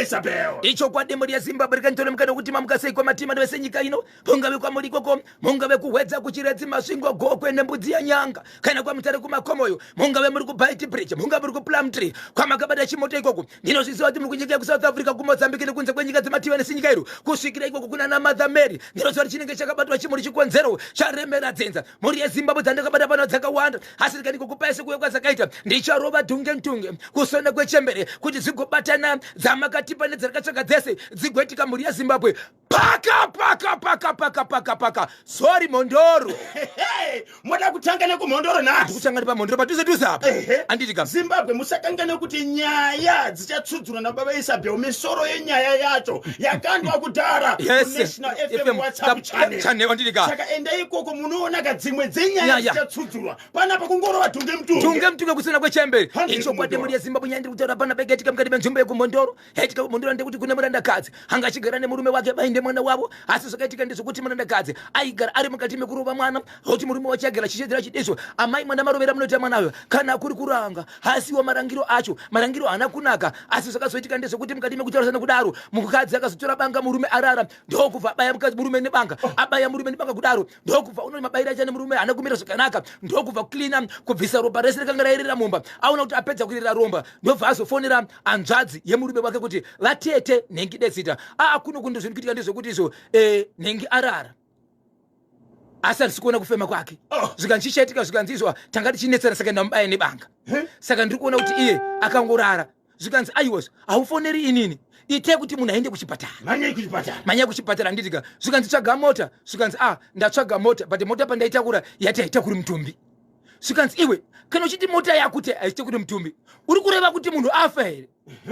Isabel icho kwa demori ya Zimbabwe kanitole mkana kuti mamukasei kwa matima ndwese nyika ino pungawe kwa muri koko mungawe kuhwedza kuchiredzi masvingo gokwe nembudzi ya nyanga kana kwa mutare kumakomoyo mungawe muri ku Bite Bridge mungawe muri ku Plumtree kwa makabada chimoto ikoko ndinozviziva kuti muri kunjika ku South Africa ku Mozambique nekunze kwenyika dzemativa nesinyika iro kusvikira ikoko kuna na Mother Mary ndinoziva chinenge chakabatwa chimuri chikonzero charemera dzenza muri ya Zimbabwe dzandakabata pano dzakawanda asi ndikaniko kupaise kuye kwazakaita ndicharova dhunge kusona kwechembere kuti dzigobatana dzamakatipa nedzarakatsvaka dzese dzigwetika muri ya Zimbabwe paka sorry Mondoro moda kutangana ku Mondoro na kutangana pa Mondoro patuze apa anditi kam Zimbabwe musakangana kuti nyaya dzichatsudzura na baba Isabel misoro yenyaya yacho yakandwa kudhara National FM WhatsApp channel anditi kam saka enda ikoko munoona kadzimwe dzenyaya dzichatsudzura panapa kungorova dhunge mtunge kusona kwechembere icho kwate muri ya Zimbabwe nyandi kutaura pana begetika mukati menzvimbo yekumondoro haitika kumondoro ndekuti kune murandakadzi hanga achigara nemurume wake vainde mwana wavo asi zvakaitika ndezvokuti murandakadzi aigara ari mukati mekurova mwana kuti murume wacho agara chichedzera chidezvo amai mwana marovera munoita mwanayo kana kuri kuranga hasiwo marangiro acho marangiro haana kunaka asi zvakazoitika ndezvokuti mukati mekutaurisana kudaro mukadzi akazotora banga murume arara ndokubva abaya murume nebanga abaya murume nebanga kudaro ndokubva unoti mabayira chane murume haana kumira zvakanaka ndokubva kuklina kubvisa ropa rese rakanga rairira mumba aona kuti apedza kuririra romba ndobva azofonera anzvadzi yemurume wake kuti vatete nhengi detsita kuno kundo zvinhu kuitika ndezvokuti izvo nhengi arara asi handisi kuona kufema kwake zvikanchichaitika zvikanzizwa tanga tichinetsana saka ndamubaya nebanga saka ndiri kuona kuti iye akangorara zvikanzi aiwas haufoneri inini ite kuti munhu aende kuchipatara manyai kuchipatara nditika zvikanzi tsvaga mota zvikanzi ndatsvaga mota but mota pandaitakura yati haitakuri mutumbi zvikanzi iwe kana uchiti mota yakuti haitakuri mutumbi uri kureva kuti munhu afa here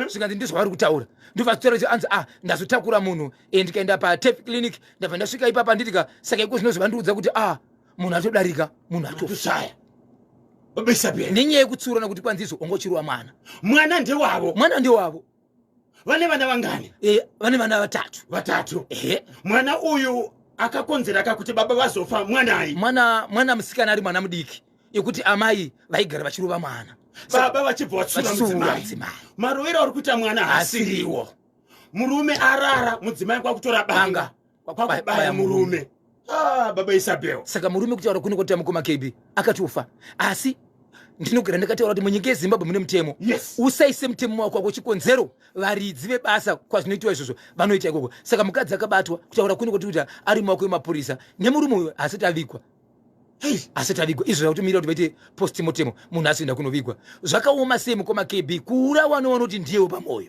zvikanzi ndizvo vari kutaura ndobva zitaura anzi ndazotakura munhu ndikaenda paTF clinic ndabva ndasvika ipapa nditika saka iko zvinozovandiudza kuti munhu atodarika munhu atosaya nenyaya yekutsurana kuti kwanzizo ongochirwa mwana ndewavo vane vana vangani vane vana vatatu mwana uyu akakonzera kakuti baba vazofa mwanai mwana musikana ari mwana mudiki yekuti amai vaigara vachirova mwana baba vachibva vatsura mudzimai marovero ari kuita mwana asiriwo murume arara mudzimai kwakutora banga kwakubaya murume baba Isabel saka murume kutaura kuno kuti mukoma KB akatofa asi ndinogara ndakataura kuti munyika yeZimbabwe mune mutemo usaise mutemo wako wachikonzero varidzi vebasa kwazvinoitwa izvozvo vanoita ikoko saka mukadzi akabatwa kutaura kuno kuti ari mumaoko emapurisa nemurume uyo asati avigwa izvo zvakutomira kuti vaite postmortem munhu asienda kunovigwa zvakaoma sei mukoma KB kura wanoona kuti ndiyewo pamwoyo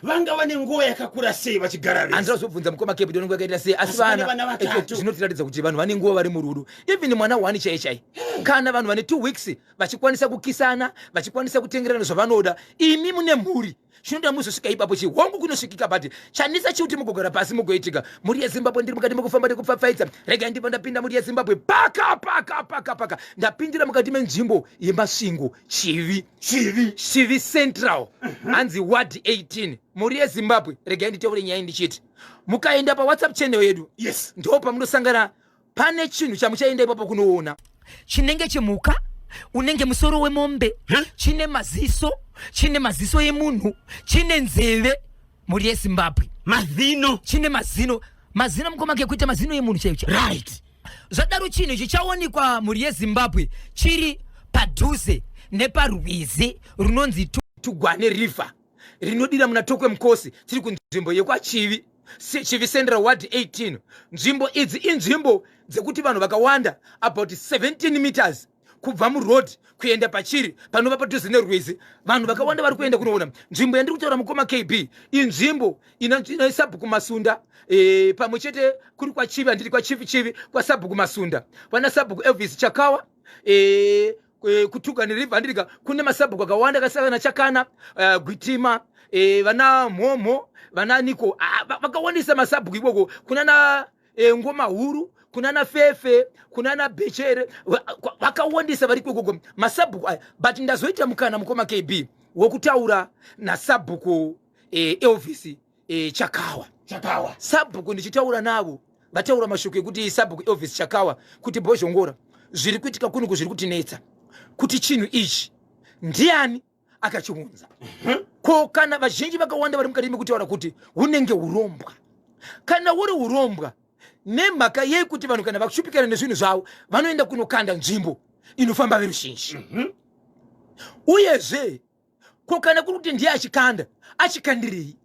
vanga vane nguva yakakura sei vachigara vese andazobvunza mukoma KB ndononguva yakaita sei asi vana zvinotiratidza kuti vanhu vane nguva vari murudo even mwana 1 chaichai kana vanhu vane 2 weeks vachikwanisa kukisana vachikwanisa kutengerana zvavanoda imi mune mhuri zvinoda muzosvika ipapo chihongu kunosvikika pati chanisa chiuti mugogara pasi mugoitika muri yeZimbabwe ndiri mukati mekufamba nekupfapfaidza rega ndibva ndapinda muri yeZimbabwe paka ndapindira mukati menzvimbo yemasvingo chivi central hanzi ward 18 muri yeZimbabwe rega nditaure nyaya ndichiti mukaenda paWhatsApp channel yedu ndo pamunosangana pane chinhu chamuchaenda ipapo kunoona chinenge chemhuka unenge musoro wemombe chine maziso emunhu chine nzeve muri yeZimbabwe chine mazino mukoma kekuita mazino emunhu chaicho zvadaro chinhu chichaonekwa muri yeZimbabwe chiri padhuze neparwizi runonzi Tugwane River rinodira muna Tokwe Mkosi tiri kunzvimbo yekwachivi Central Ward 18 nzvimbo idzi inzvimbo dzekuti vanhu vakawanda about 17 meters kubva muroad kuenda pachiri panova padhuze nerwizi vanhu vakawanda vari kuenda kunoona nzvimbo yandiri kutaura mukoma KB inzvimbo ina sabhuku masunda pamwe chete kuri kwachivi handiri kwachivi kwa sabhuku masunda vana sabhuku Elvis Chakawa kutugane river ndirika kune masabhuku akawanda akasangana Chakana Gwitima vana Mhomo vana Niko vakawandisa masabhuku ikoko kunana Ngoma Huru kunana Fefe kunana Bechere vakawandisa vari ikoko masabhuku aya but ndazoita mukana mukoma KB wokutaura nasabhuku Elvis Chakawa sabhuku ndichitaura navo vataura mashoko ekuti sabhuku Elvis Chakawa kuti bozhongora zviri kuitika kuno zviri kutinetsa kuti chinhu ichi ndiani akachiunza ko kana vazhinji vakawanda vari mukati mekutaura kuti hunenge urombwa. Kana uri urombwa nemhaka yekuti vanhu kana vakushupikana nezvinhu zvavo vanoenda kunokanda nzvimbo inofamba veruzhinji. Uyezve ko kana kuri kuti ndiye achikanda achikandirei,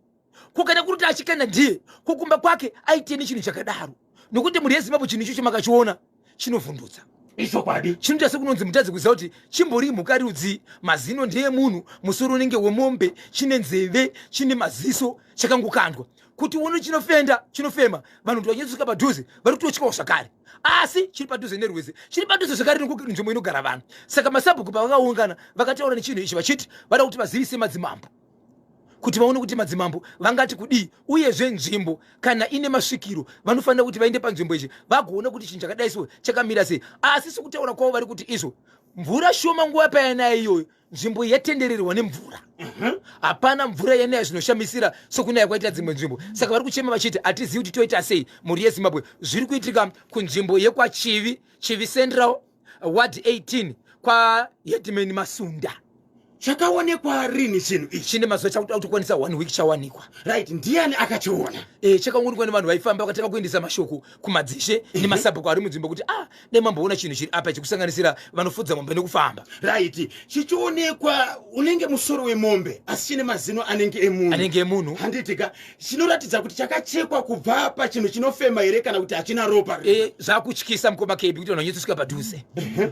ko kana kuri kuti achikanda ndiye kukumba kwake aiteni chinhu chakadaro, nokuti muri yeZimbabwe chinhu icho chamakachiona chinovhundutsa. Ichokwadi chinoita sekunonzi mutadzi kuziva kuti chimbori mhuka rudzi, mazino ndiye munhu, musoro unenge wemombe, chine nzeve, chine maziso, chakangokandwa kuti uone chinofema. Vanhu ndovanyatsosuka padhuze vari kutotyawo zvakare, asi chiri padhuze nerwizi, chiri padhuze zvakare nzvimbo inogara vanhu. Saka masabhuku pavakaungana vakataura nechinhu ichi vachiti vada kuti vazivise madzimambo, kuti vaone kuti madzimambo vangati kudii, uyezve nzvimbo kana ine masvikiro vanofanira kuti vaende panzvimbo ichi vagoona kuti chinhu chakadaisiwo chakamira sei. Asi sikutaura kwavo vari kuti izvo mvura shoma nguva payanayo iyoyo nzvimbo yatendererwa nemvura, hapana mvura yanaya zvinoshamisira sokunaya kwaita dzimwe nzvimbo. Saka vari kuchema vachiti hatizivi kuti toita sei muri yeZimbabwe. Zviri kuitika kunzvimbo yekwachivi, Chivi Central Ward 18 kwaHeadman Masunda. Chakaonekwa rini chinhu ichi? Chine mazuva chakutokwanisa 1 week chawanikwa. Right, ndiani akachiona? Chakaonekwa nevanhu vaifamba vakataka kuendesa mashoko kumadzishe nemasabhuku ari munzvimbo kuti dai mamboona chinhu chiri apa chikusanganisira vanofudza mombe nekufamba. Right, chichionekwa unenge musoro wemombe asi chine mazino anenge emunhu. Handitika chinoratidza kuti chakachekwa kubva pachinhu chinofema here kana kuti hachina ropa. Zvakutyisa mukoma KB kuti vanhu vanyatsosvika padhuze,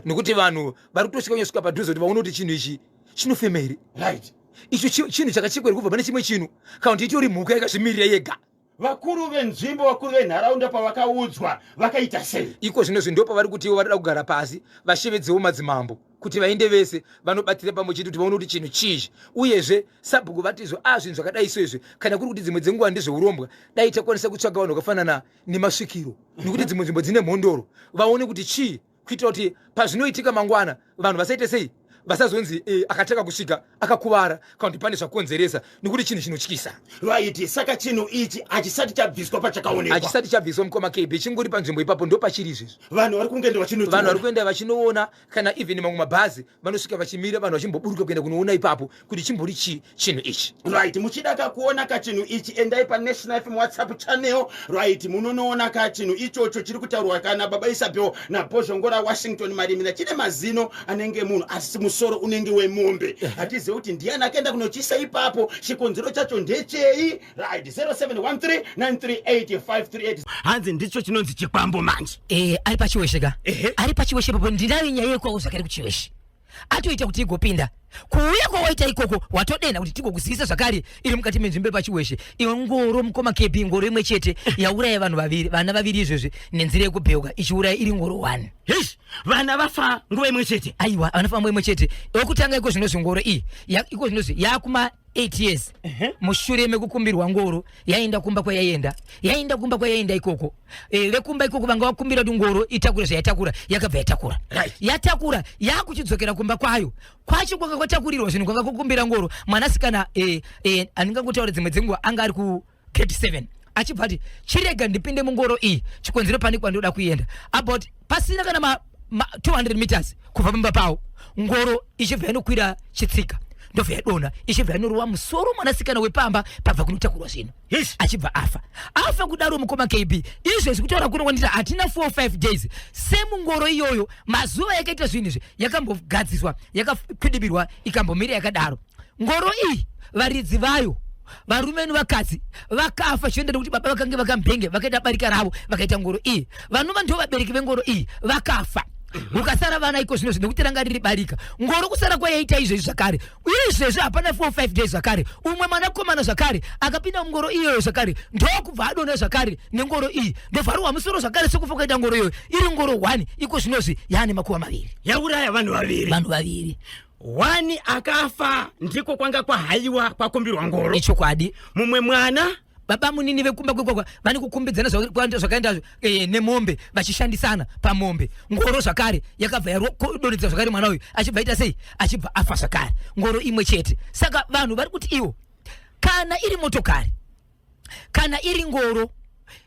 nokuti vanhu vari kutosvika kunyasvika padhuze kuti vaone kuti chinhu ichi chinofema here. Right, icho chinhu chakachekwa kubva pane chimwe chinhu kana kuti itori mhuka yakazvimirira yega. Vakuru venzvimbo, vakuru venharaunda pavakaudzwa vakaita sei? Iko zvinozvi ndo pavari kuti varida kugara pasi vashevedzewo madzimambo kuti vaende vese vanobatira pamwe chete kuti vaone kuti chinhu chizvi. Uyezve sabhuku vatizvo zvinhu zvakadai izvi kana kuri kuti dzimwe dzenguva ndezveurombwa dai takwanisa kutsvaga vanhu vakafanana nemasvikiro, nekuti dzimwe nzvimbo dzine mhondoro, vaone kuti chii, kuitira kuti pazvinoitika mangwana vanhu vasaite sei, vasazonzi akataka kusvika akakuvara kana kuti pane zvakonzeresa, nekuti chinhu chinotyisa. Right, saka chinhu ichi hachisati chabviswa pachakaonekwa. Hachisati chabviswa mukoma KB, chingori panzvimbo ipapo ndo pachiri izvizvi. Vanhu vari kungoenda vachinoona. Vanhu vari kuenda vachinoona, kana even mamwe mabhazi vanosvika vachimira vanhu vachimboburuka kuenda kunoona ipapo kuti chimbori chii chinhu ichi. Right, muchida kakuona kachinhu ichi endai paNational FM WhatsApp channel. Right, munoona kachinhu ichocho chiri kutaurwa kana baba Isabel naBhozhongora Washington Marimira. Chine mazino anenge munhu asi musoro unenge wemombe. Hatizivi kuti ndiani akaenda kunochisa ipapo, chikonzero chacho ndechei. Right, 0713938538. Hanzi ndicho chinonzi chikwambo manje. Ari pachiweshe ka? Ari pachiweshe papo ndinayo nyaya yekwawo zvakare kuchiweshe. Atoita kuti igopinda. Kuuya kwawaita ikoko watodena kuti tigokuzivisa zvakare iri mukati menzvimbo pachiweshe. Iwe ngoro mukoma KB, ngoro imwe chete yauraya vanhu vaviri, vana vaviri izvezvi nenzira yekubheuka ichiuraya iri ngoro 1. Vana vafa nguva imwe chete. Aiwa, vanafa nguva imwe chete. Okutanga iko zvinozvi ngoro iyi iko zvinozvi yakuma 8 years mushure mekukumbirwa ngoro yaenda kumba kwayaenda ikoko. Vekumba ikoko vanga vakumbira kuti ngoro itakura zvayatakura, yakabva yatakura. Yatakura yakuchidzokera kumba kwayo. Kwacho kwanga kwatakurirwa zvinhu kwanga kukumbira ngoro mwanasikana andingangotaura dzimwe dzenguva anga ari ku grade 7 achibva ati chirega ndipinde mungoro iyi, chikonzero pane kwandoda kuenda about pasina kana 200 meters kubva pamba pawo, ngoro ichibva yanokwira chitsika ndobva yadonha ichibva yanorowa musoro mwanasikana wepamba pabva kunotakurwa zvinhu achibva afa kudaro mukoma KB. Izvezvi kutaura kuno kwandita hatina 4-5 days semungoro iyoyo mazuva yakaita zvinhu izvi yakambogadziswa yakakwidibirwa ikambomira yakadaro. Ngoro iyi varidzi vayo varume nevakadzi vakafa chiendera kuti baba vakange vakambenge vakaita barika ravo vakaita ngoro iyi, vanova ndivo vabereki vengoro iyi vakafa. Ukasara vana iko zvino nekuti ranga riri barika ngoro kusara kwayaita izvezvi zvakare. Izvezvi hapana 4-5 days zvakare umwe mwanakomana zvakare akapinda mungoro iyoyo zvakare ndokubva adonha zvakare nengoro iyi ndovharwa musoro zvakare sekufa kwaita ngoro iyoyo iri ngoro 1 iko zvinozvi yaane makuva maviri yauraya vanhu vaviri. 1 akafa ndiko kwanga kwahaiwa kwakumbirwa ngoro. Ichokwadi. Mumwe mwana baba munini vekumba kwekwa vani kukumbidzana zvakaenda nemombe vachishandisana pamombe. Ngoro zvakare yakabva yadonhedza zvakare mwana uyu achibva ita sei, achibva afa zvakare. Ngoro imwe chete. Saka vanhu vari kuti iwo kana iri motokari kana iri ngoro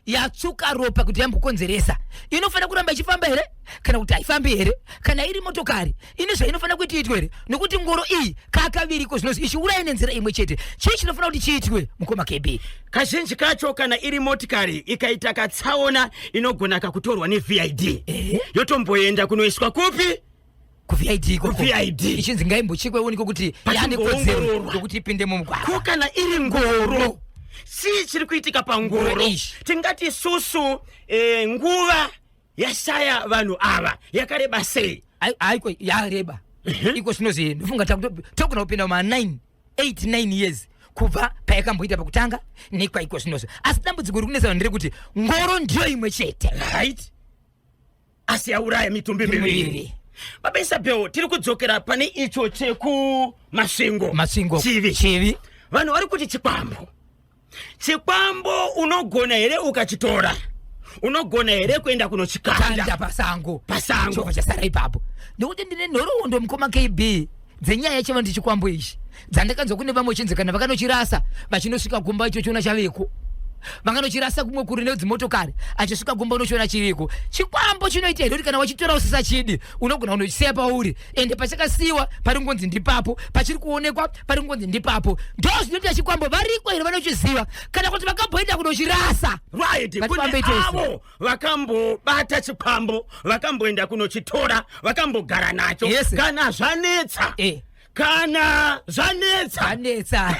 yatsuka ropa kuti yambokonzeresa inofanira kuramba ichifamba here kana kuti haifambi here kana iri motokari inizvo inofanira kuti iitwe here nokuti ngoro iyi kakaviriko zvinozi ichiuraya nenzira imwe chete chii chinofanira kuti chiitwe mukoma KB kazhinji kacho kana iri motikari ikaita katsaona inogona kakutorwa neVID yotomboenda kunoiswa kupi kuVID ichinzi ngaimbochekweoniko kuti yane kodzero kuti ipinde mumugwagwa kana iri ngoro si chiri kuitika pangoro tingati susu nguva yashaya vanhu ava yakareba sei aiko yareba iko zvinozi ndofunga tokuna kupinda ma 8-9 years kubva payakamboita pakutanga nekwaiko zvinozi asi dambudziko riri kunesa vanhu nderekuti ngoro ndiyo imwe chete right asi yauraya mitumbi miviri Baba Isabel tiri kudzokera pane icho chekumasvingo chivi vanhu vari kuti chikwambo unogona here ukachitora unogona here kuenda kunochikanda pasango chova chasara ipapo nekuti ndine nhoroondo mukoma KB dzenyaya yachava ndi chikwambo ichi dzandakanzwa kune vamwe chinzi kana vakanochirasa vachinosvika gomba icho chiona chaveko vanganochirasa kumwe kuri nedzimotokari achisvika gomba unochiona chiriko chikwambo chinoita here kuti kana wachitora usisachidi unogona unochisiya pauri ende pachakasiyiwa pari ngonzi ndipapo pachiri kuonekwa pari ngonzi ndipapo ndo zvinoita chikwambo variko here vanochiziva kana kuti vakamboenda kunochirasa right kune avo vakambobata chikwambo vakamboenda kunochitora vakambogara nacho kana zvanetsa kana zvanetsa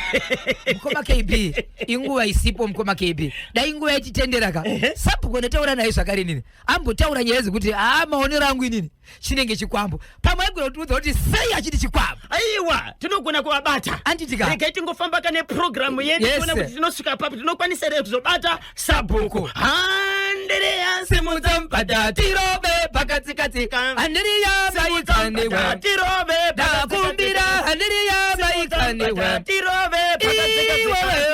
mukoma KB inguva isipo mukoma KB dai inguva yachitenderaka sabhuku nataura naye zvakare nini ambotaura nyaya dzekuti maonero angu inini chinenge chikwambo pamwe aigona kutiudza kuti sei achiti chikwambo aiwa tinogona kuvabata anditika regai tingofamba kane programu yedu kuona kuti tinosvika papo tinokwanisa here kuzobata sabhuku handiriya simudzambada tirove pakatikatika handiriya maikanewa tirove dakumbira handiriya maikanewa tirove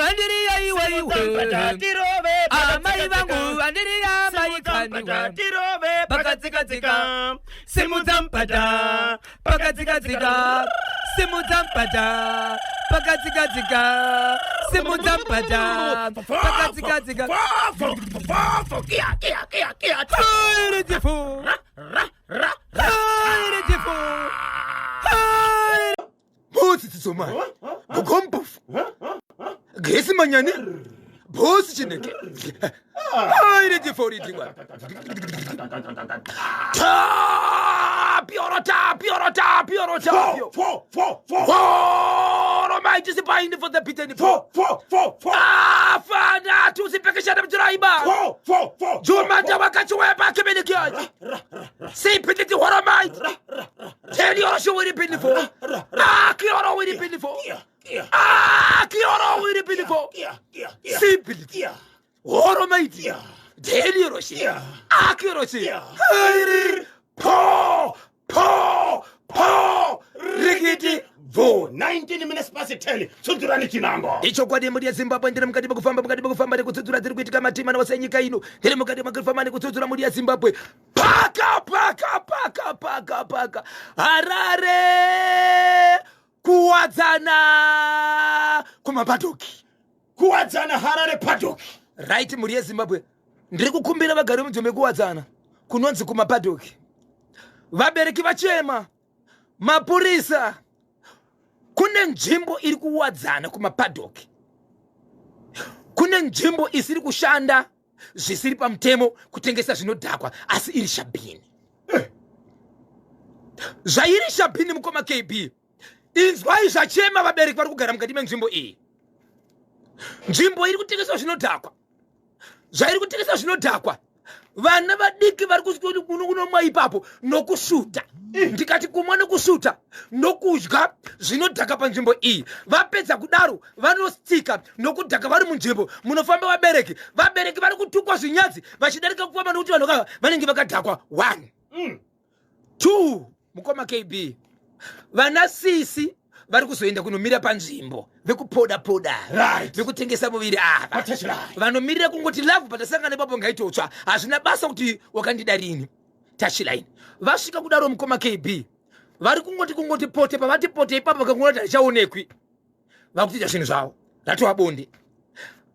handiriya iwe tirove amai vangu handiriya maikanewa tirove pakatikatika simudzambada pakatikatika simudzambada pakatikatika simudzambada pakatikatika Bosi tsoma. Bukompufu. Gesi manyane. Bosi chineke. Ai de fori tingwa. Piorota. Romai just buying for the pit and fana tu sipekesha na mjuraiba. Jumata wakati wepa kemenikia. Si piti horomai. Tell you show it pin for. Kioro with it pin for. Kioro with it pin for. Simply. Horomai. Tell you Roshi. Akiroshi. Po. Rigidi. Vo 19 minutes past 10 tsudzurani chinango icho kwadi muri Zimbabwe ndiri mukati mukufamba nekutsudzura dziri kuitika matima nawasenyika ino ndiri mukati makufamba nekutsudzura muri Zimbabwe paka Harare kuwadzana kumapadoki Harare padoki right muri Zimbabwe ndiri kukumbira vagari munzvimbo kuwadzana kunonzi kumapadoki vabereki vachema mapurisa kune nzvimbo iri kuwadzana kumapadoki kune nzvimbo isiri kushanda zvisiri pamutemo kutengesa zvinodhakwa asi iri shabhini zvairi shabhini mukoma KB inzwai zvachema vabereki vari kugara mukati menzvimbo iyi nzvimbo iri kutengesa zvinodhakwa zvairi kutengesa zvinodhakwa vana vadiki vari kusvika kunomwa ipapo nokushuta ndikati kumwa nokushuta nokudya zvinodhaka panzvimbo iyi vapedza kudaro vanostika nokudhaka vari munzvimbo munofamba vabereki vari kutukwa zvinyadzi vachidarika kufamba nokuti vanhu kava vanenge vakadhakwa 1 2 mukoma KB vana sisi vari kuzoenda kunomira panzvimbo vekupoda vekutengesa muviri apa vanomirira kungoti lavhu patasangana ipapo ngaitotsva hazvina basa kuti wakandida rini touchline vasvika kudaro mukoma KB vari kungoti pote pavati pote ipapo vakangona kuti haichaonekwi vakutoita zvinhu zvavo ratova bonde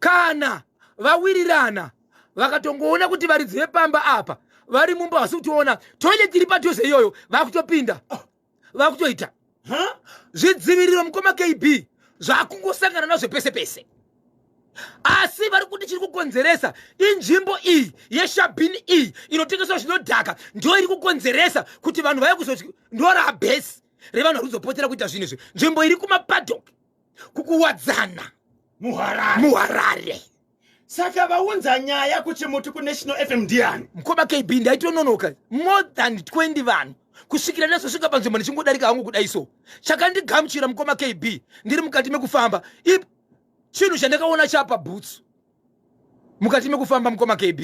kana vawirirana vakatongoona kuti varidzi vepamba apa vari mumba vasi kutiona toilet iri padhuze iyoyo vakutopinda vakutoita zvidziviriro mukoma KB zvakungosangana nazvo pese pese. Asi vari kuti chiri kukonzeresa inzvimbo iyi yeshabhini iyi inotengeswa zvinodhaka ndio iri kukonzeresa kuti vanhu vaya kuzoti ndora base revanhu vari kuzopotera kuita zvinhu izvi. Nzvimbo iri kumapaddock kukuwadzana muharare. Saka vaunza nyaya kuchimuti kuNational FM ndiani? Mukoma KB ndaitononoka more than 20 vanhu kusvikira ndazosvika panzvimbo ndichingodarika hangu kudai so. Chakandigamuchira mukoma KB ndiri mukati mekufamba chinhu chandakaona chapa boots mukati mekufamba mukoma KB.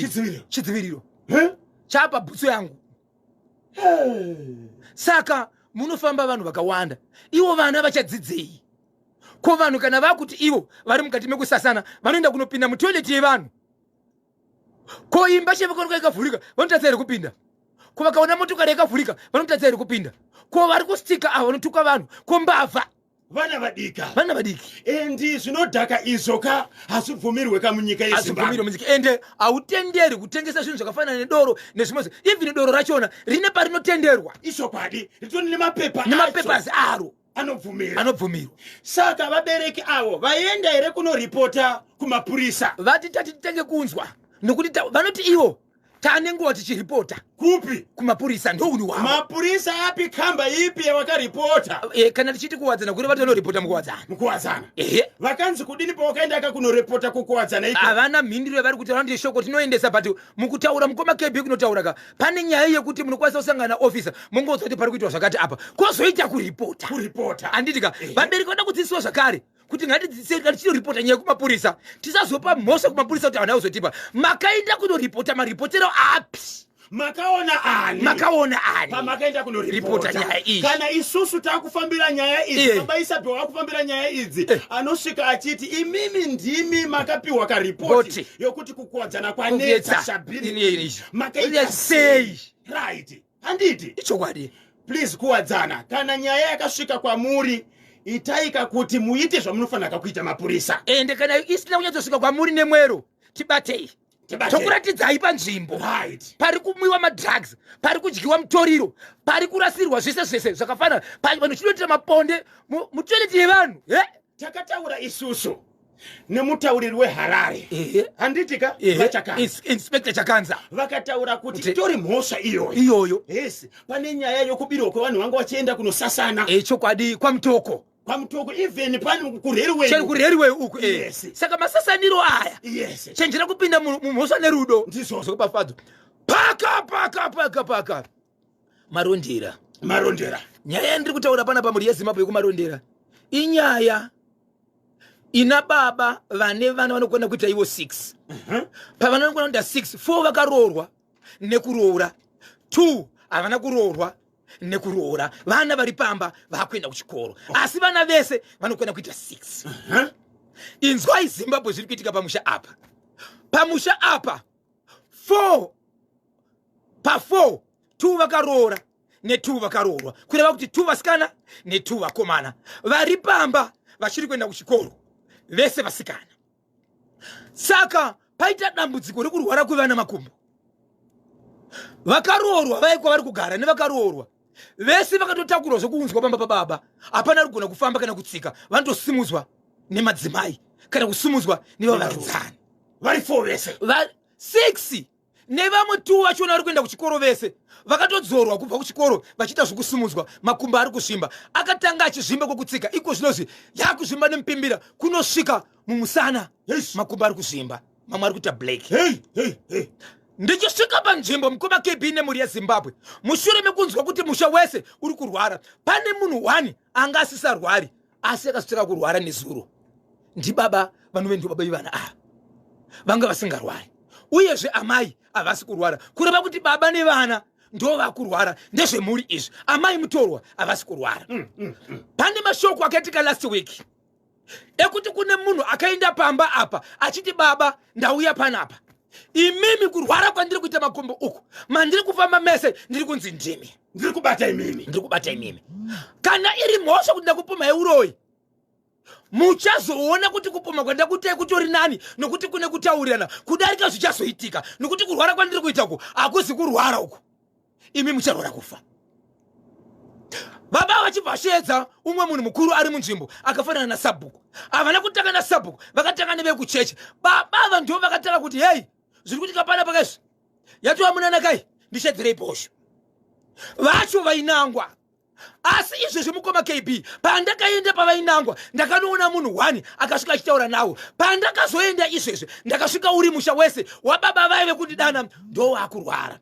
Chidziviriro chapa boots yangu. Saka munofamba vanhu vakawanda, ivo vana vachadzidzei? Ko vanhu kana vakuti ivo vari mukati mekusasana vanoenda kunopinda mutoileti yevanhu, ko imba chevakaoneka ikavhurika vanotadza here kupinda? Ko vakaona motokari yakavhurika vanotadza here kupinda? Ko vari kustika ava vanotuka vanhu? Ko mbavha vana vadiki endi zvinodhaka izoka hazvibvumirweka munyika yeZimbabwe. Ende hautenderi kutengesa zvinhu zvakafanana nedoro nezvimwe. Even doro rachona rine parinotenderwa. Ishokwadi ritoni nemapepa aro anobvumirwa. Saka vabereki avo vaenda here kunoripota kumapurisa? Vati tatitenge kunzwa nokuti vanoti ivo taane nguva tichiripota. Kupi? Kumapurisa ndouni wavo. Mapurisa api kamba ipi yawakaripota? Kana tichiti kuwadzana kuri vatonoripota mukuwadzana. Vakanzi kudini pawakaenda kunoripota kukuwadzana iko? Havana mhindiro yavari kutaura ndeshoko tinoendesa but mukutaura mukoma KB kunotaura ka pane nyaya yekuti munokwanisa kusangana officer mungozwa kuti pari kuitwa zvakati apa kwozoita kuripota. Anditi ka vabereki vanoda kudzidziswa zvakare kuti ngatichinoripota nyaya kumapurisa tisazopa mhosva kumapurisa kuti havana kuzotipa makaenda kunoripota maripotero api? Makaona ani pamakaenda kunoripota nyaya iyi? Kana isusu takufambira nyaya idzi babaisa bhewa kufambira nyaya idzi anosvika achiti imimi ndimi makapiwa karipoti yokuti kukuwadzana kwanetsa shabhini makaita sei? Right, handiti ichokwadi. Please kuwadzana kana nyaya yakasvika kwamuri itaika kuti muite zvamunofanira kuita mapurisa. Ende kana isina kunyatsosvika kwamuri nemwero tibatei tokuratidzai panzvimbo pari kumwiwa madrugs, pari kudyiwa mutoriro, pari kurasirwa zvese zvakafanana vanhu chinoitira maponde mutoileti yevanhu. Takataura isusu nemutauriri weHarare handitika Inspector Chakanza vakataura kuti tori mhosva iyoyo. Yes, pane nyaya yokubirwa kwevanhu vanga vachienda kunosasana. Chokwadi kwamutoko even pani kureriwe uku. Saka masasaniro aya chenjera kupinda mumhosva nerudo ndizvo pafadzo. Paka marondera nyaya yandiri kutaura pana pamuri yeZimbabwe yekumarondera inyaya ina baba vane vana vanokwana kuita ivo 6 pavana vanokwana kuita 6 4 vakaroorwa nekuroora 2 havana kuroorwa nekuroora. Vana vari pamba vakuenda kuchikoro asi vana vese vanokwana kuita 6. Inzwai Zimbabwe zviri kuitika pamusha apa 4 pa4 2 vakaroora ne2 vakaroorwa kureva kuti 2 vasikana ne2 vakomana vari pamba vachiri kuenda kuchikoro vese vasikana. Saka paita dambudziko rekurwara kwevana makumbo. Vakaroorwa vaikwa vari kugara nevakaroorwa vese vakatotakurwa zvokuunzwa pamba pababa. Hapana rigona kufamba kana kutsika, vanotosimudzwa nemadzimai kana kusimudzwa nevavarudzani. Vari 4 vese 6 nevamwe 2 vachiona vari kuenda kuchikoro vese vakatodzorwa kubva kuchikoro vachiita zvokusimudzwa. Makumbo ari kusvimba, akatanga achizvimba kwekutsika iko zvinozvi yakuzvimba nemupimbira kunosvika mumusana. Makumbo ari kuzvimba, mamwe ari kuita black. Ndichisvika panzvimbo mukoma KB nemhuri yeZimbabwe mushure mekunzwa kuti musha wese uri kurwara pane munhu 1 anga asisarwari asi akasvika kurwara nezuro. Ndibaba vanhu vendobaba ivana ava vanga vasingarwari uyezve amai havasi kurwara kureva kuti baba nevana ndo vakurwara ndezvemhuri izvi. Amai mutorwa havasi kurwara. Pane mashoko akaitika last week ekuti kune munhu akaenda pamba apa achiti baba ndauya panapa imimi kurwara kwandiri kuita makumbo uku mandiri kufamba mese ndiri kunzi ndimi ndiri kubata imimi kana iri mhosva kuti ndakupuma euroi muchazoona kuti kupoma kwanda kutai kutori nani nokuti kune kutaurirana kudarika zvichazoitika nokuti kurwara kwandiri kuita uku akuzi kurwara uku imi mucharwara kufa. Baba vachibva vasvedza umwe munhu mukuru ari munzvimbo akafanana naSabhuku. Havana kutanga naSabhuku, vakatanga nevekuchechi. Baba ava ndivo vakatanga kuti hei zviri kuitika pana pakaizvi yatova munanakai ndishedzerei posho vacho vainangwa. Asi izvezvi mukoma KB pandakaenda pavainangwa ndakanoona munhu 1 akasvika achitaura nawo. Pandakazoenda izvezvi ndakasvika uri musha wese wababa vaive kuti dana ndo akurwara.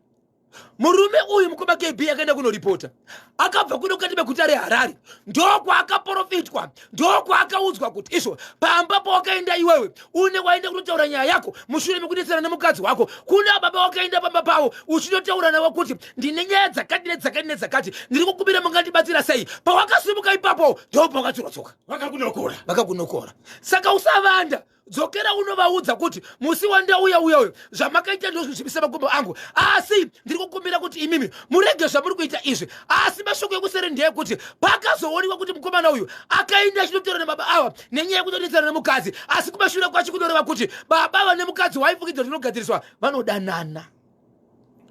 Murume uyu mukoma KB akaenda kunoripota akabva kuno kati beguta reHarare ndoko akaprofitwa ndoko akaudzwa kuti izvo pamba pawakaenda iwewe une waenda kunotaura nyaya yako mushure mekudetsera nemukadzi wako kuna baba wakaenda pamba pavo uchinotaura navo kuti ndine nyaya dzakati nedzakati nedzakati ndiri kukumbira mungandibatsira sei. Pawakasimuka ipapo ndo pawakatsura tsoka vakakunokora. Saka usavanda dzokera unovaudza kuti musi wandauya uyoyo zvamakaita ndozvizvibisa makumbo angu asi ndiri kukumbira kuti imimi murege zvamuri kuita izvi. Asi mashoko ekusere ndeyekuti pakazoonekwa kuti mukomana uyu akaenda achinotaura nebaba ava nenyaya yekutodetsera nemukadzi asi kumashure kwacho kunoreva kuti baba ava nemukadzi waifukidzwa zvinogadziriswa vanodanana.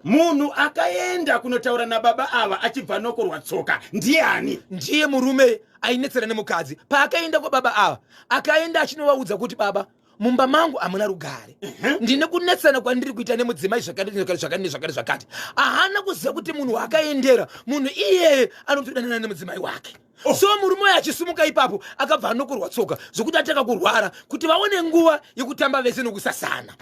Munhu akaenda kunotaura nababa ava achibva nokorwa tsoka ndiani? Ndiye murume ainetsera nemukadzi. Paakaenda kwababa ava akaenda achinovaudza kuti baba mumba mangu hamuna rugare, ndine kunetsana kwandiri kuita nemudzimai zvakati. Ahana kuziva kuti munhu wakaendera munhu iyeye anotodanana nemudzimai wake. So murume uyu achisumuka ipapo akabva anokorwa tsoka zvokuti ataka kurwara kuti vaone nguva yekutamba vese nokusasana.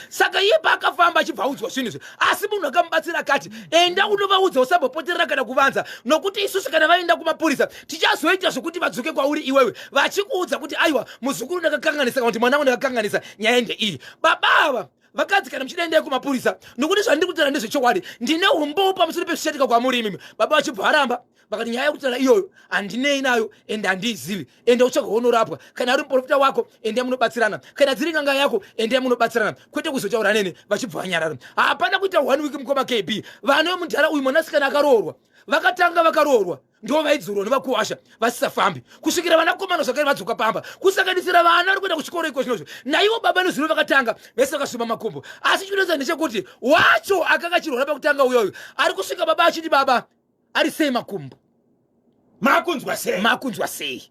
Saka iye paakafamba achibva audzwa zvinhu izvi asi munhu akamubatsira akati enda unovaudza usambopoterera kana kuvanza nokuti isusu kana vaenda kumapurisa tichazoita zvokuti vadzoke kwauri iwewe vachikuudza kuti aiwa muzukuru ndakakanganisa kana kuti mwana wangu ndakakanganisa nyaya ende iyi. Baba ava vakadzi kana muchidaendai kumapurisa nokuti zvandiri kutaura ndezvechokwadi ndine umbowo pamusoro pezvichatika kwamuri imimi. Baba vachibva varamba vakati nyaya yekutaura iyoyo handinei nayo ende handiizivi ende uchagohonorapwa. Kana ari muprofita wako ende munobatsirana, kana dziri nganga yako ende munobatsirana, kwete kuzotaura nene vachibva vanyarara. Hapana kuita 1 week mukoma KB vana vemundara uyu mwanasikana akaroorwa vakatanga vakaroorwa ndo vaidzurwa nevakuwasha vasisafambi kusvikira vanakomana zvakare vadzoka pamba kusanganisira vana vari kuenda kuchikoro iko zvinozvo naivo baba nezuro vakatanga vese vakasvima makumbo. Asi chinoita ndechekuti wacho akanga chirwara pakutanga uyoyo ari kusvika baba achiti baba ari sei makumbo makunzwa sei.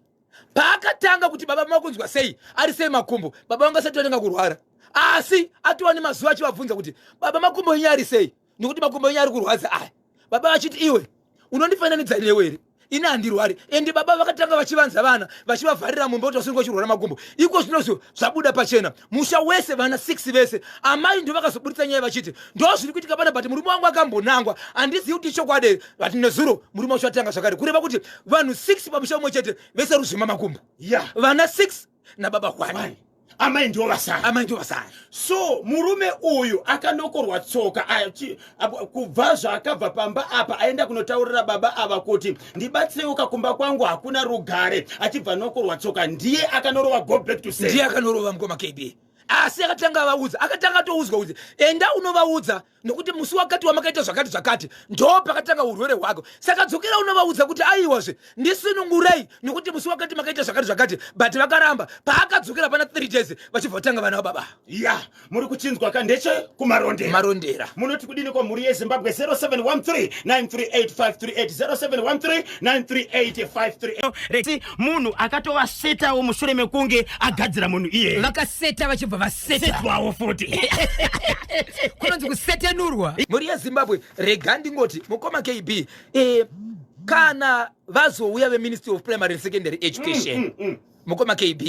Paakatanga kuti baba makunzwa sei ari sei makumbo baba vanga sati vatenga kurwara asi atiwane mazuva achivabvunza kuti baba makumbo enyu ari sei nokuti makumbo enyu ari kurwadza aya. Baba achiti iwe unondifananidza newe here ine handirwari ende baba vakatanga vachivanza vana vachivavharira mumba kuti vasunge chirwara makumbo. Iko zvinozvo zvabuda pachena musha wese vana 6 vese amai ndo vakazoburitsa nyaya vachiti ndo zviri kuitika pana bati murume wangu akambonangwa handizivi kuti chokwadi vati nezuro murume wacho atanga zvakare kureva kuti vanhu 6 pamusha umwe chete vese ruzvima makumbo vana 6 nababa 1 amai ndo vasara. So murume uyu akanokorwa tsoka kubva zvaakabva pamba apa aenda kunotaurira baba ava kuti ndibatsireuka kumba kwangu hakuna rugare achibva nokorwa tsoka ndiye akanorova go back to say ndiye akanorova mukoma KB. Asi akatanga vaudza akatanga toudzwa kuti enda unovaudza nokuti musi wakati wamakaita zvakati ndo pakatanga urwere hwako. Saka dzokera unovaudza kuti aiwazve ndisunungurei nokuti musi wakati makaita zvakati but vakaramba. Paakadzokera pana 3 days vachibva vatanga vana vababa. Muri kuchinzwa ka ndeche kumarondera munoti kudini kwa mhuri yeZimbabwe 0713938538 0713938538 munhu akatovasetawo mushure mekunge agadzira munhu iye vakaseta vachibva vasetwawo futi kunonzi kusetenurwa. Mhuri yeZimbabwe rega ndingoti mukoma KB kana vazouya veMinistry of Primary and Secondary Education mukoma KB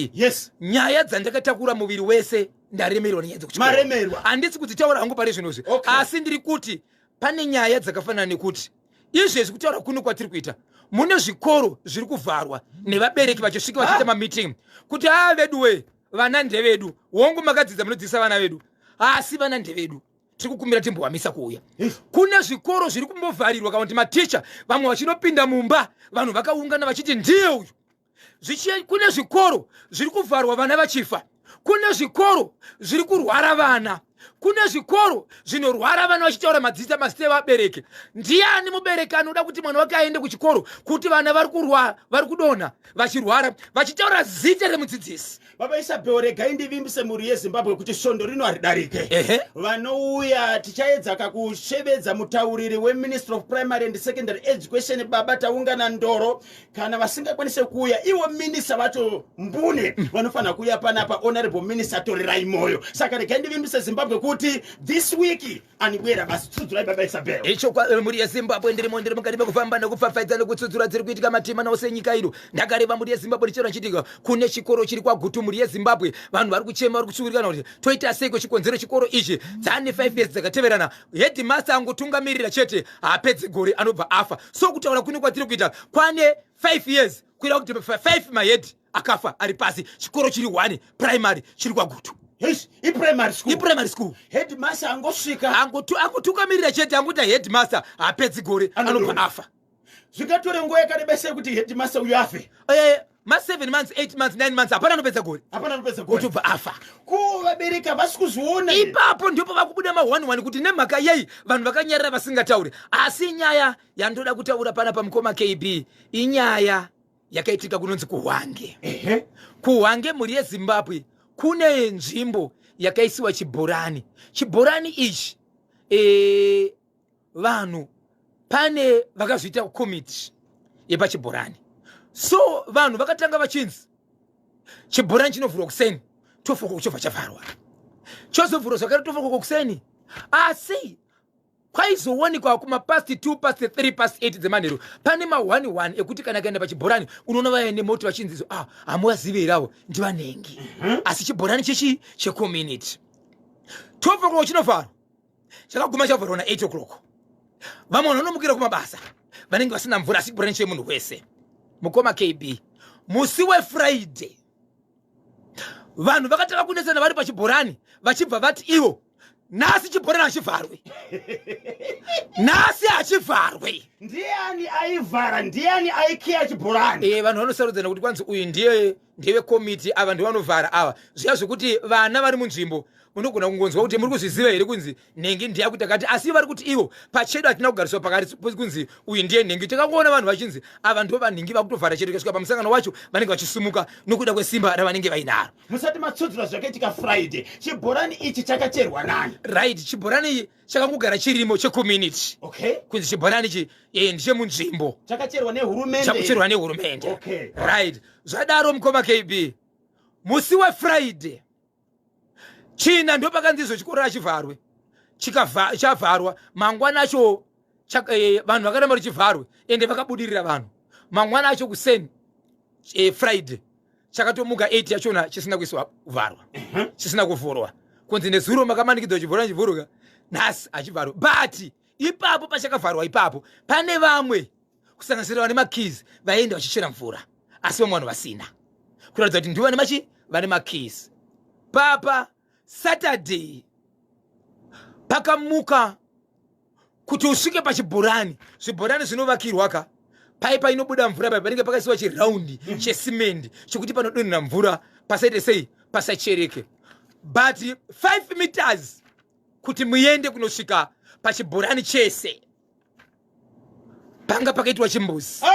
nyaya dzandakatakura muviri wese ndaremerwa nenyaya dzekuchikoro. Handisi kuti taura hangu pari zvinozvi asi ndiri kuti pane nyaya dzakafanana nekuti izvezvi kutaura kuno kwatiri kuita mune zvikoro zviri kuvharwa nevabereki vachisvika vachiita mameeting kuti vedu we vana ndevedu wongu makadzidza munodzidzisa vana vedu asi vana ndevedu tiri kukumbira timbowamisa kuuya. Kune zvikoro zviri kumbovharirwa kana kuti maticha vamwe vachinopinda mumba vanhu vakaungana vachiti ndiye uyu. Kune zvikoro zviri kuvharwa vana vachifa, kune zvikoro zviri kurwara vana, kune zvikoro zvinorwara vana vachitaura madzita mazita evabereki. Ndiani mubereki anoda kuti mwana wake aende kuchikoro kuti vana vari kudonha vachirwara vachitaura zita remudzidzisi? Baba Isabel, regai ndivimbise mhuri yeZimbabwe kuti svondo rino haridarike. Vanouya tichaedza kakushevedza mutauriri weMinistry of Primary and Secondary Education baba taungana ndoro kana vasingakwanise kuuya iwo minisa vacho mbune vanofana kuuya panapa honorable minister torirai moyo. Saka regai ndivimbise Zimbabwe kuti this week anibwera basi tsudzura baba Isabel. Icho kwa mhuri yeZimbabwe ndiri mukati mekufamba nekupfapfaidza nekutsudzura dziri kuitika matima nawo senyika ino. Ndakareva mhuri yeZimbabwe richero chitika kune chikoro chiri kwaGutu mhuri yeZimbabwe. Vanhu vari kuchema vari kushurikana kuti toita seiko chikonzero chikoro ichi dzane 5 years dzakateverana. Headmaster angotungamirira chete haapedzi gore anobva afa. So kutaura kune kwatiri kuita kwane 5 years kuira kuti 5 mahead akafa ari pasi. Chikoro chiri 1 primary chiri kwaGutu. Yes, primary school. Headmaster angosvika angotungamirira chete anguta headmaster haapedzi gore anobva afa. Zvikatore nguva yakareba kuti headmaster uyu afe. Ma 7 months, 8 months, 9 months hapana anopedza gore. Kutobva afa. Kuvabereka vasi kuzviona. Ipapo ndipo vakubuda ma1 kuti nemhaka yei vanhu vakanyarara vasingatauri. Asi nyaya yandoda kutaura pana pamukoma KB inyaya yakaitika kunonzi kuHwange. KuHwange mhuri yeZimbabwe kune nzvimbo yakaisiwa chibhorani. Chibhorani ichi vanhu pane vakazviita komiti yepachibhorani. So vanhu vakatanga vachinzi chibhorani chinovhurwa kuseni 12 chobva chavharwa. Chozovhurwa zvakare 12 kuseni. Asi kwaizowanikwa kuma past 2 past 3 past 8 dzemanheru pane ma1 ekuti kana kaenda pachibhorani unoona vaende moti vachinzi hamuvazive iravo ndivanhengi. Asi chibhorani chichi checommunity 12 o'clock chinovharwa chakaguma chavharwa na 8 o'clock. Vamwe vanomukira kumabasa vanenge vasina mvura asi chibhorani chemunhu wese. Mukoma KB musi weFriday vanhu vakataka kunesana vari pachibhorani vachibva vati ivo nhasi chibhorani hachivharwe. Nhasi hachivharwe. Ndiani aivhara? Ndiani aikiya chibhorani? Vanhu vanosarudzana kuti kwanzi uyu ndiye komiti ava ndivanovhara ava. Zviya zvokuti vana vari munzvimbo unogona kungonzwa kuti muri kuzviziva here kunzi nhengi ndiya kuti akati asi vari kuti ivo pachedu hatina kugariswa pakati kunzi uyu ndiye nhengi. Takakuona vanhu vachinzi ava ndo vanhengi vakutovhara chedu kasvika pamusangano wacho vanenge vachisumuka nokuda kwesimba ravanenge vainaro. Musati matsudzura zvakaitika Friday chibhorani ichi chakacherwa nani? Right, chibhorani chakangogara chirimo checommunity. Kunzi chibhorani ichi ndechemunzvimbo chakacherwa nehurumende. Chakucherwa nehurumende. Right. Zvadaro mukoma KB musi weFriday china ndo pakanzizo chikoro achivharwe chavharwa mangwana acho vanhu vakaramba chivharwe ende vakabudirira vanhu mangwana acho kuseni Friday chakatomuka 8 yachona chisina kuiswa kuvharwa chisina kuvhurwa kunzi nezuro makamanikidzwa chivhura chivhuruka nhasi achivharwa. But ipapo pachakavharwa ipapo pane vamwe kusanganisira vane makeys vaenda vachichera mvura asi vamwe vanhu vasina kuratidza kuti ndivo vane makeys. Papa Saturday pakamuka kuti usvike pachibhorani. Zvibhorani zvinovakirwa ka paipa inobuda mvura panenge pakaisiwa chiraundi chesimendi chokuti panodonhera mvura pasaite sei pasachereke. But 5 meters kuti muende kunosvika pachibhorani chese panga pakaitwa chimbuzi.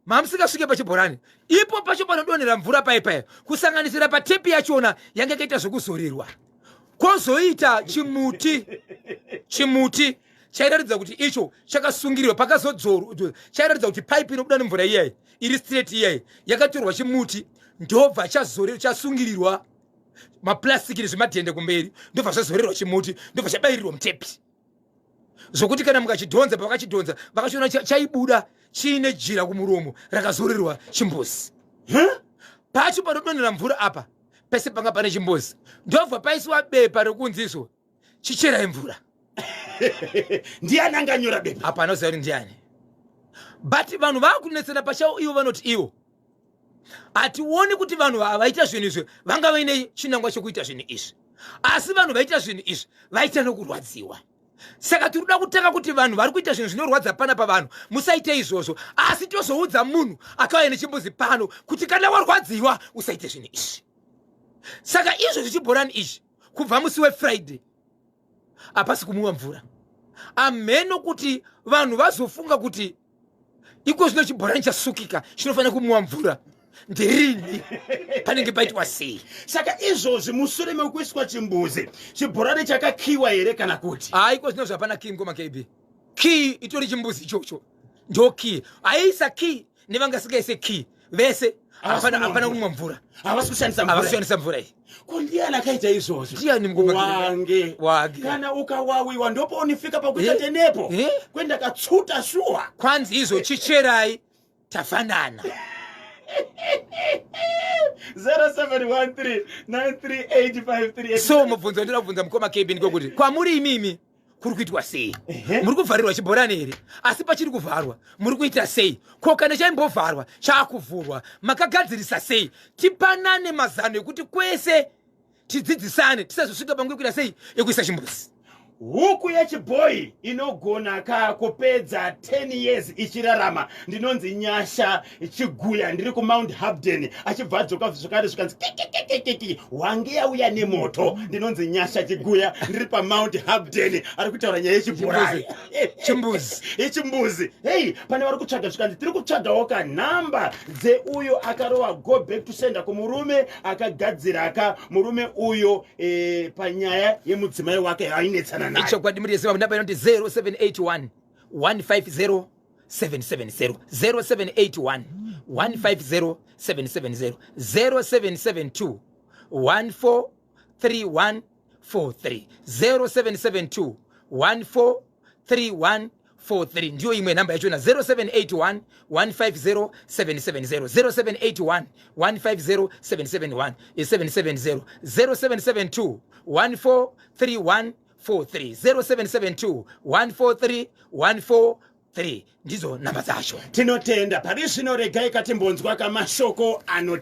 Mamusingasvike pachibhorani ipo pacho panodonhera mvura paipa kusanganisira patepi yachona yanga yakaita zvokuzorerwa kwozoita chimuti chairatidza kuti icho chakasungirirwa pakazodzorwa chairatidza kuti paipi inobuda nemvura iyai iri straight iyai yakatorwa chimuti ndobva chasungirirwa maplastic nezvimadhende kumberi ndobva zvazorerwa chimuti ndobva chabairirwa mutepi zvokuti kana mukachidhonza pavakachidhonza vakachiona chaibuda chiine jira kumuromo rakazorerwa chimbuzi. Pacho panodonhera mvura apa pese panga pane chimbuzi ndobva paiswa bepa rekunziso chicherai mvura. Ndiani anganyora bepa? Hapana kuziva kuti ndiani. But vanhu vakunetsera pachavo ivo vanoti ivo hationi kuti vanhu vaita zvinhu izvi vanga vaine chinangwa chokuita zvinhu izvi asi vanhu vaita zvinhu izvi vaita nokurwadziwa. Saka tiri kuda kutanga kuti vanhu vari kuita zvinhu zvinorwadza pana pavanhu musaite izvozvo asi tozoudza munhu akauya nechimbuzi pano kuti kana warwadziwa usaite zvinhu izvi. Saka izvozvi chibhorani ichi kubva musi weFriday apasi kumwiwa mvura. Ameno kuti vanhu vazofunga kuti iko zvino chibhorani chasukika chinofanira kumwiwa mvura. Ndirini panenge paitwa sei? Saka izvozvi mushure mekuiswa chimbuzi chibhorani chakakiwa here kana kuti? Iko zvino zvapana kii ngoma KB. Kii itori chimbuzi ichocho. Ndo kii. Aisa kii nevangasingaise kii. Vese apana kumwa mvura. Havaskushandisa mvura iyi. Ndiani akaita izvozvo? Ndiani mugoma wange? Kana ukawawiwa ndopo unifika pakuita nepo. Kwenda katsuta shuwa. Kwanzi izo chicherai tafanana. 0713938538. So mubvunzo ndinobvunza mukoma KB ndiko kuti kwamuri imimi kuri kuitwa sei? Muri kuvharirwa chibhorani here? Asi pachiri kuvharwa muri kuita sei? Ko kana chaimbovharwa chakuvhurwa makagadzirisa sei? Tipanane mazano ekuti kwese tidzidzisane tisazosvika panguva kuita sei ekuisa chimbuzi. Huku yechibhoyi inogona kupedza 10 years ichirarama. Ndinonzi Nyasha Chiguya, ndiri kuMount Habden. Achibva dzoka zvakare zvikanzi kekekekeke wange yauya nemoto. Ndinonzi Nyasha Chiguya, ndiri paMount Habden. Ari kutaura nyaya yechibhoyi. Chimbuzi. Hey, pane vari kutsvaga zvikanzi tiri kutsvagawo kanhamba dzeuyo akarowa go back to sender kumurume akagadzira murume uyo panyaya yemudzimai wake ainetsana. Ichokwadi muri yesema namba inoti 0781 150 770 0781 150 770 0772 143143 0772 143143 ndiyo imwe namba yacho na 0781 150 770 0781 150 771 770 0772 143143 0772 143 ndizo namba dzacho. Tinotenda pari zvino regai katimbonzwa kamashoko ano